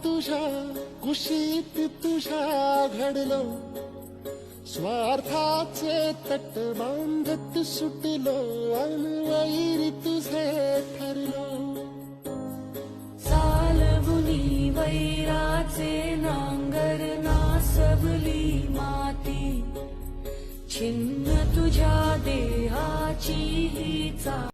तुझ्या कुशीत तुझ्या घडलो, स्वार्थाचे तट बांधत सुटलो, अनवैरी तुझे ठरलो. चालवुनी वैराचे नांगर नासवली माती, छिन्न तुझ्या देहाची ही